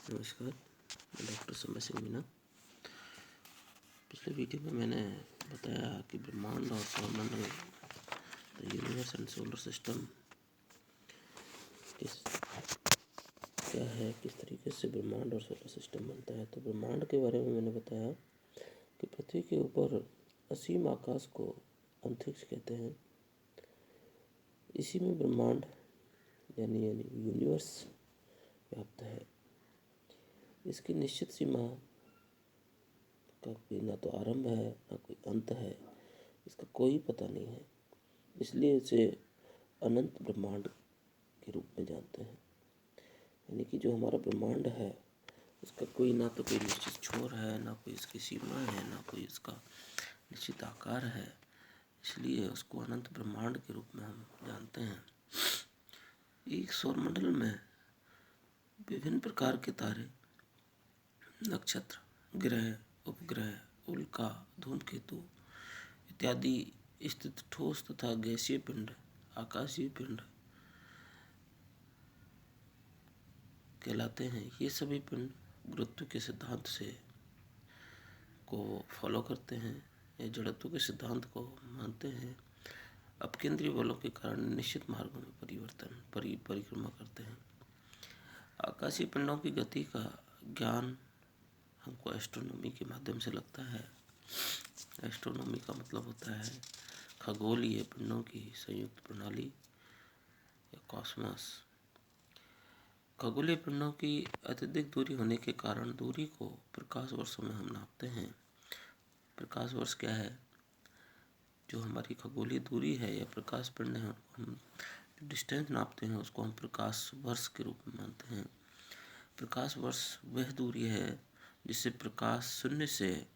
नमस्कार, मैं डॉक्टर समय सिंह मीना। पिछले वीडियो में मैंने बताया कि ब्रह्मांड और सौरमंडल, the universe and solar system क्या है, किस तरीके से ब्रह्मांड और सोलर सिस्टम बनता है। तो ब्रह्मांड के बारे में मैंने बताया कि पृथ्वी के ऊपर असीम आकाश को अंतरिक्ष कहते हैं। इसी में ब्रह्मांड यानी यूनिवर्स व्याप्त है। इसकी निश्चित सीमा का कोई ना तो आरंभ है ना कोई अंत है, इसका कोई पता नहीं है। इसलिए इसे अनंत ब्रह्मांड के रूप में जानते हैं। यानी कि जो हमारा ब्रह्मांड है उसका कोई ना तो कोई निश्चित छोर है, ना कोई इसकी सीमा है, ना कोई इसका निश्चित आकार है। इसलिए उसको अनंत ब्रह्मांड के रूप में हम जानते हैं। एक सौरमंडल में विभिन्न प्रकार के तारे, नक्षत्र, ग्रह, उपग्रह, उल्का, धूमकेतु इत्यादि स्थित ठोस तथा गैसीय पिंड, आकाशीय पिंड कहलाते हैं। ये सभी पिंड गुरुत्व के सिद्धांत से को फॉलो करते हैं या जड़त्व के सिद्धांत को मानते हैं। अपकेंद्रीय बलों के कारण निश्चित मार्गों में परिक्रमा करते हैं। आकाशीय पिंडों की गति का ज्ञान हमको एस्ट्रोनॉमी के माध्यम से लगता है। एस्ट्रोनॉमी का मतलब होता है खगोलीय पिंडों की संयुक्त प्रणाली या कॉस्मॉस। खगोलीय पिंडों की अत्यधिक दूरी होने के कारण दूरी को प्रकाश वर्षों में हम नापते हैं। प्रकाश वर्ष क्या है? जो हमारी खगोलीय दूरी है या प्रकाश पिंड है, हम डिस्टेंस नापते हैं उसको हम प्रकाश वर्ष के रूप में मानते हैं। प्रकाश वर्ष वह दूरी है जिससे प्रकाश शून्य से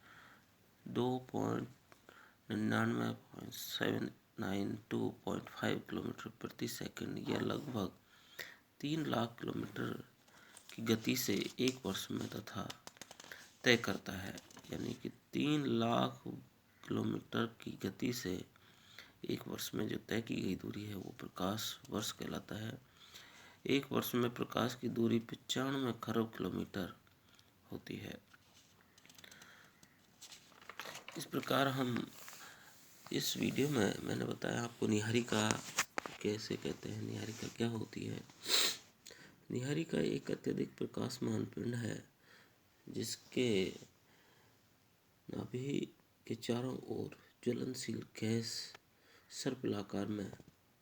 2.99.792.5 किलोमीटर प्रति सेकंड या लगभग 3 लाख किलोमीटर की गति से एक वर्ष में तथा तय करता है। यानी कि 3 लाख किलोमीटर की गति से एक वर्ष में जो तय की गई दूरी है वो प्रकाश वर्ष कहलाता है। एक वर्ष में प्रकाश की दूरी 95 खरब किलोमीटर होती है। इस प्रकार हम इस वीडियो में मैंने बताया आपको निहारिका कैसे कहते हैं, निहारिका क्या होती है। निहारिका एक अत्यधिक प्रकाशमान पिंड है जिसके नाभि के चारों ओर ज्वलनशील गैस सर्पिलाकार में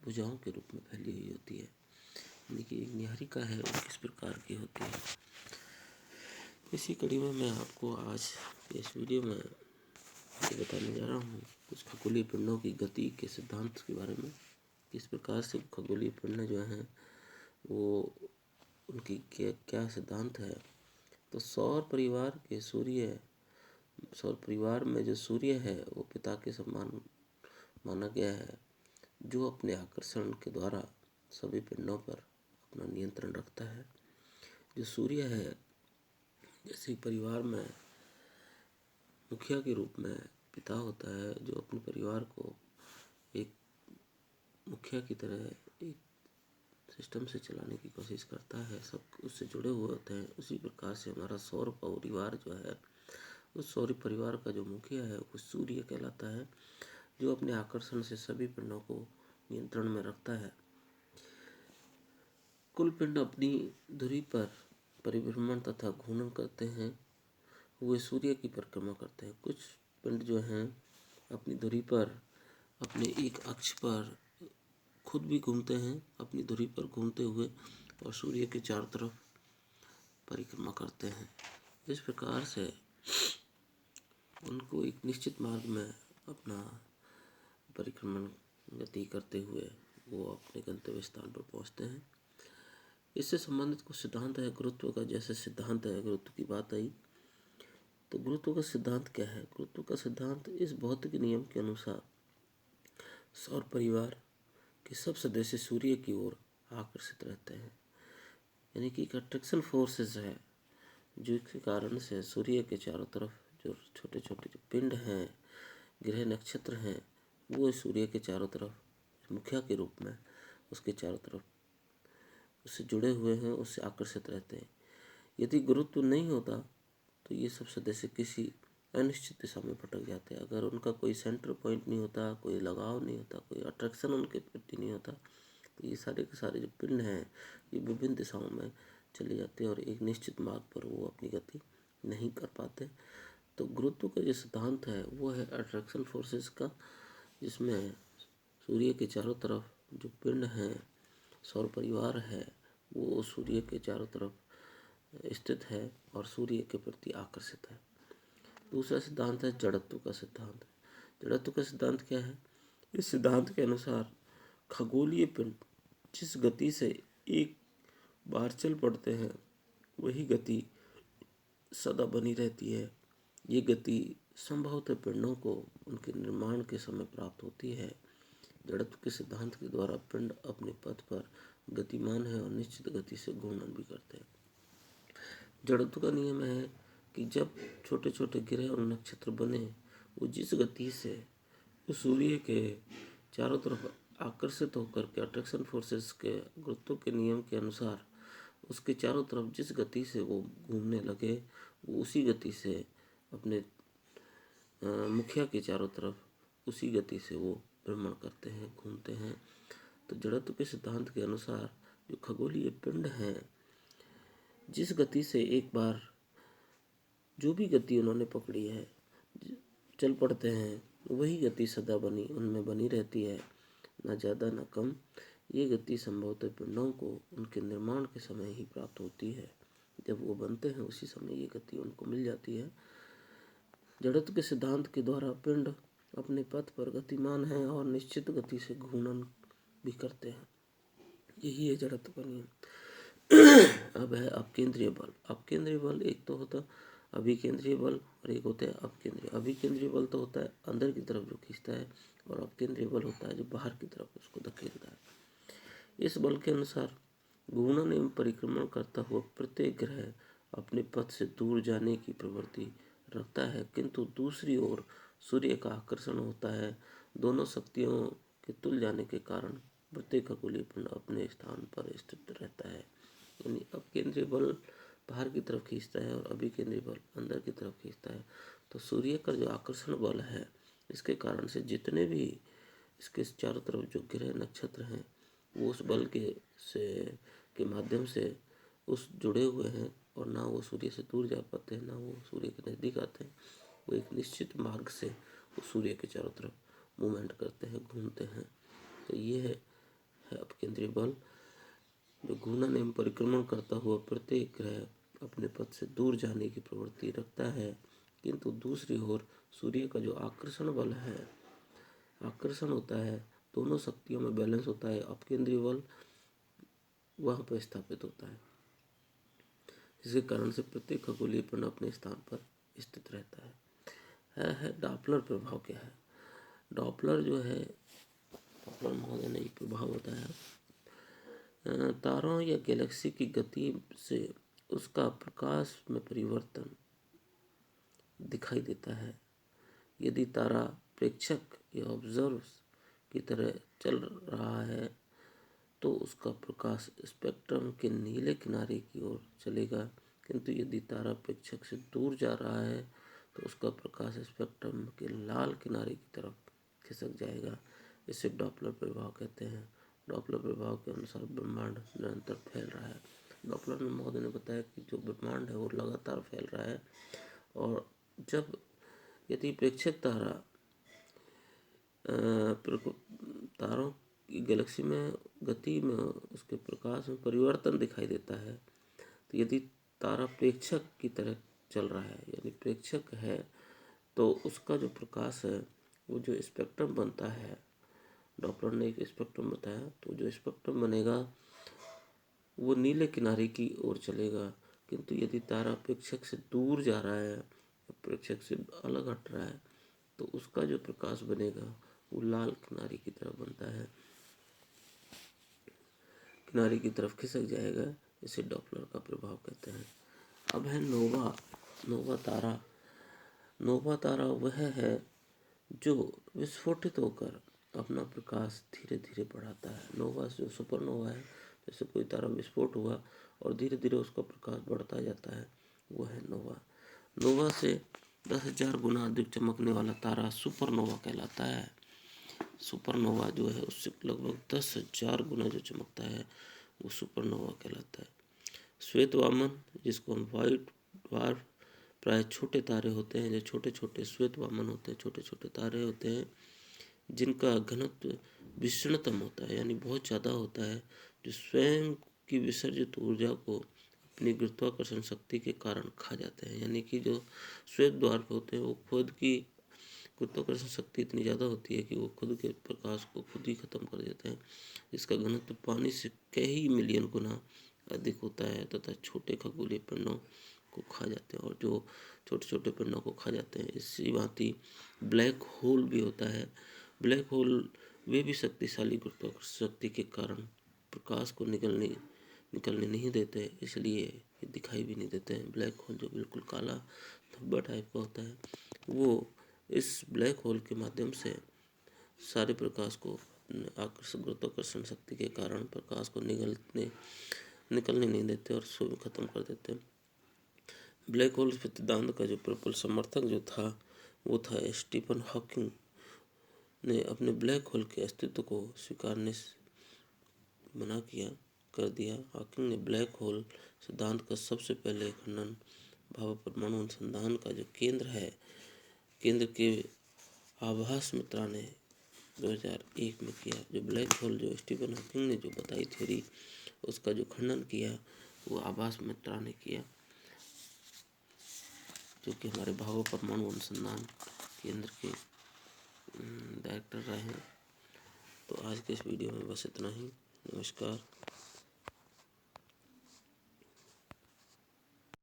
भुजाओं के रूप में फैली हुई होती है। यानी कि एक निहारिका है वो किस प्रकार की होती है। इसी कड़ी में मैं आपको आज इस वीडियो में ये बताने जा रहा हूँ कुछ खगोलीय पिंडों की गति के सिद्धांत के बारे में। किस प्रकार से खगोलीय पिंड जो हैं वो उनकी क्या सिद्धांत है। तो सौर परिवार में जो सूर्य है वो पिता के समान माना गया है, जो अपने आकर्षण के द्वारा सभी पिंडों पर अपना नियंत्रण रखता है। जो सूर्य है जैसे परिवार में मुखिया के रूप में पिता होता है, जो अपने परिवार को एक मुखिया की तरह एक सिस्टम से चलाने की कोशिश करता है, सब उससे जुड़े हुए होते हैं। उसी प्रकार से हमारा सौर परिवार जो है, उस सौर परिवार का जो मुखिया है वो सूर्य कहलाता है, जो अपने आकर्षण से सभी पिंडों को नियंत्रण में रखता है। कुल पिंड अपनी धुरी पर परिभ्रमण तथा घूर्णन करते हैं, वे सूर्य की परिक्रमा करते हैं। कुछ पिंड जो हैं अपनी धुरी पर अपने एक अक्ष पर खुद भी घूमते हैं, अपनी धुरी पर घूमते हुए, और सूर्य के चारों तरफ परिक्रमा करते हैं। इस प्रकार से उनको एक निश्चित मार्ग में अपना परिक्रमण गति करते हुए वो अपने गंतव्य स्थान पर पहुंचते हैं। इससे संबंधित कुछ सिद्धांत है। गुरुत्व का जैसे सिद्धांत है, गुरुत्व की बात आई तो गुरुत्व का सिद्धांत क्या है। गुरुत्व का सिद्धांत इस भौतिक नियम के अनुसार सौर परिवार के सब सदस्य सूर्य की ओर आकर्षित रहते हैं। यानी कि एक अट्रैक्शन फोर्सेस है जिसके कारण से सूर्य के चारों तरफ जो छोटे छोटे जो पिंड हैं, ग्रह, नक्षत्र हैं, वो सूर्य के चारों तरफ मुखिया के रूप में उसके चारों तरफ उससे जुड़े हुए हैं, उससे आकर्षित रहते हैं। यदि गुरुत्व नहीं होता तो ये सब सदस्य किसी अनिश्चित दिशा में भटक जाते हैं। अगर उनका कोई सेंटर पॉइंट नहीं होता, कोई लगाव नहीं होता, कोई अट्रैक्शन उनके प्रति नहीं होता, तो ये सारे के सारे जो पिंड हैं ये विभिन्न दिशाओं में चले जाते हैं और एक निश्चित मार्ग पर वो अपनी गति नहीं कर पाते। तो गुरुत्व का जो सिद्धांत है वो है अट्रैक्शन फोर्सेस का, जिसमें सूर्य के चारों तरफ जो पिंड हैं, सौर परिवार है, वो सूर्य के चारों तरफ स्थित है और सूर्य के प्रति आकर्षित है। दूसरा सिद्धांत है जड़त्व का सिद्धांत। जड़त्व का सिद्धांत क्या है? इस सिद्धांत के अनुसार खगोलीय पिंड जिस गति से एक बार चल पड़ते हैं वही गति सदा बनी रहती है। ये गति संभवतः पिंडों को उनके निर्माण के समय प्राप्त होती है। जड़त्व के सिद्धांत के द्वारा पिंड अपने पथ पर गतिमान है और निश्चित गति से घूर्णन भी करते हैं। जड़त्व का नियम है कि जब छोटे छोटे ग्रह और नक्षत्र बने, वो जिस गति से उस सूर्य के चारों तरफ आकर्षित होकर के अट्रैक्शन फोर्सेस के गुरुत्व के नियम के अनुसार उसके चारों तरफ जिस गति से वो घूमने लगे, वो उसी गति से अपने मुखिया के चारों तरफ उसी गति से वो भ्रमण करते हैं, घूमते हैं। तो जड़त्व के सिद्धांत के अनुसार जो खगोलीय पिंड हैं, जिस गति से एक बार जो भी गति उन्होंने पकड़ी है चल पड़ते हैं, वही गति सदा उनमें बनी रहती है, ना ज़्यादा ना कम। ये गति संभवतः पिंडों को उनके निर्माण के समय ही प्राप्त होती है। जब वो बनते हैं उसी समय ये गति उनको मिल जाती है। जड़त्व के सिद्धांत के द्वारा पिंड अपने पथ पर गतिमान है और निश्चित गति से घूर्णन भी करते हैं। यही है जड़त्व का नियम। अब है अपकेंद्रीय बल। अपकेंद्रीय बल एक तो होता अभिकेंद्रीय बल और एक होता है अपकेंद्रीय। अभिकेंद्रीय बल तो होता है अंदर की तरफ जो खींचता है, और अपकेंद्रीय बल होता है जो बाहर की तरफ उसको धकेलता है। इस बल के अनुसार घूर्णन एवं परिक्रमण करता हुआ प्रत्येक ग्रह अपने पथ से दूर जाने की प्रवृत्ति रखता है, किंतु दूसरी ओर सूर्य का आकर्षण होता है। दोनों शक्तियों के तुल जाने के कारण प्रत्येक खगोलीय पिंड अपने स्थान पर स्थित रहता है। यानी अपकेंद्रीय बल बाहर की तरफ खींचता है और अभिकेंद्रीय बल अंदर की तरफ खींचता है। तो सूर्य का जो आकर्षण बल है, इसके कारण से जितने भी इसके चारों तरफ जो ग्रह नक्षत्र हैं, वो उस बल के माध्यम से उस जुड़े हुए हैं और ना वो सूर्य से दूर जा पाते हैं, ना वो सूर्य के नज़दीक आते हैं। वो एक निश्चित मार्ग से वो सूर्य के चारों तरफ मूवमेंट करते हैं, घूमते हैं। तो ये है अपकेंद्रीय बल, जो घूर्णन एवं परिक्रमण करता हुआ प्रत्येक ग्रह अपने पथ से दूर जाने की प्रवृत्ति रखता है, किंतु दूसरी ओर सूर्य का जो आकर्षण बल है, आकर्षण होता है, दोनों शक्तियों में बैलेंस होता है। अपकेंद्रीय बल वहाँ पर स्थापित होता है, जिसके कारण से प्रत्येक खगोलीय पिंड अपने स्थान पर स्थित रहता है। डॉपलर प्रभाव क्या है? डॉपलर जो है, डॉपलर महोदय ने एक प्रभाव बताया, तारों या गैलेक्सी की गति से उसका प्रकाश में परिवर्तन दिखाई देता है। यदि तारा प्रेक्षक या ऑब्जर्वर्स की तरह चल रहा है तो उसका प्रकाश स्पेक्ट्रम के नीले किनारे की ओर चलेगा, किंतु यदि तारा प्रेक्षक से दूर जा रहा है तो उसका प्रकाश स्पेक्ट्रम के लाल किनारे की तरफ खिसक जाएगा। इसे डॉपलर प्रभाव कहते हैं। डॉपलर प्रभाव के अनुसार ब्रह्मांड निरंतर फैल रहा है। डॉपलर महोदय ने बताया कि जो ब्रह्मांड है वो लगातार फैल रहा है, और यदि प्रेक्षक तारों की गैलेक्सी में गति में उसके प्रकाश में परिवर्तन दिखाई देता है, तो यदि तारा प्रेक्षक की तरह चल रहा है, यानी प्रेक्षक है, तो उसका जो प्रकाश है वो जो स्पेक्ट्रम बनता है, डॉपलर ने एक स्पेक्ट्रम बताया, तो जो स्पेक्ट्रम बनेगा वो नीले किनारे की ओर चलेगा। किंतु यदि तारा प्रेक्षक से दूर जा रहा है, प्रेक्षक से अलग हट रहा है, तो उसका जो प्रकाश बनेगा वो लाल किनारे की तरफ बनता है, किनारे की तरफ खिसक जाएगा। इसे डॉपलर का प्रभाव कहते हैं। अब है नोवा तारा। नोवा तारा वह है जो विस्फोटित होकर अपना प्रकाश धीरे धीरे बढ़ाता है। नोवा जो सुपरनोवा है, जैसे कोई तारा विस्फोट हुआ और धीरे धीरे उसका प्रकाश बढ़ता जाता है, वो है नोवा। नोवा से 10,000 गुना अधिक चमकने वाला तारा सुपरनोवा कहलाता है। सुपरनोवा जो है उससे लगभग 10,000 गुना जो चमकता है वो सुपरनोवा कहलाता है। श्वेत वामन, जिसको हम वाइट ड्वार्फ, प्राय छोटे तारे होते हैं, जो छोटे छोटे श्वेत वामन होते हैं, छोटे छोटे तारे होते हैं जिनका घनत्व विषणतम होता है, यानी बहुत ज़्यादा होता है, जो स्वयं की विसर्जित ऊर्जा को अपनी गुरुत्वाकर्षण शक्ति के कारण खा जाते हैं। यानी कि जो श्वेत द्वार्फ होते हैं वो खुद की गुरुत्वाकर्षण शक्ति इतनी ज़्यादा होती है कि वो खुद के प्रकाश को खुद ही खत्म कर देते हैं। इसका घनत्व पानी से कई मिलियन गुना अधिक होता है तथा छोटे खगोलीय पिंडों को खा जाते हैं, और जो छोटे छोटे पिंडों को खा जाते हैं। इसी भांति ब्लैक होल भी होता है। ब्लैक होल वे भी शक्तिशाली गुरुत्वाकर्षण शक्ति के कारण प्रकाश को निकलने नहीं देते, इसलिए ये दिखाई भी नहीं देते हैं। ब्लैक होल जो बिल्कुल काला धब्बा टाइप का होता है, वो इस ब्लैक होल के माध्यम से सारे प्रकाश को आकर्षण गुरुत्वाकर्षण शक्ति के कारण प्रकाश को निकलने नहीं देते और स्वयं खत्म कर देते हैं। ब्लैक होल सिद्धांत का जो प्रबल समर्थक जो था वो था स्टीफन हॉकिंग ने अपने ब्लैक होल के अस्तित्व को स्वीकारने से मना कर दिया। हॉकिंग ने ब्लैक होल सिद्धांत का सबसे पहले खंडन भाभा परमाणु अनुसंधान का जो केंद्र के आभास मित्रा ने 2001 में किया। जो ब्लैक होल जो स्टीफन हॉकिंग ने जो बताई थ्योरी, उसका जो खंडन किया वो आभास मित्रा ने किया, जो कि हमारे भाभा परमाणु अनुसंधान केंद्र के डायरेक्टर रहे हैं। तो आज के इस वीडियो में बस इतना ही। नमस्कार।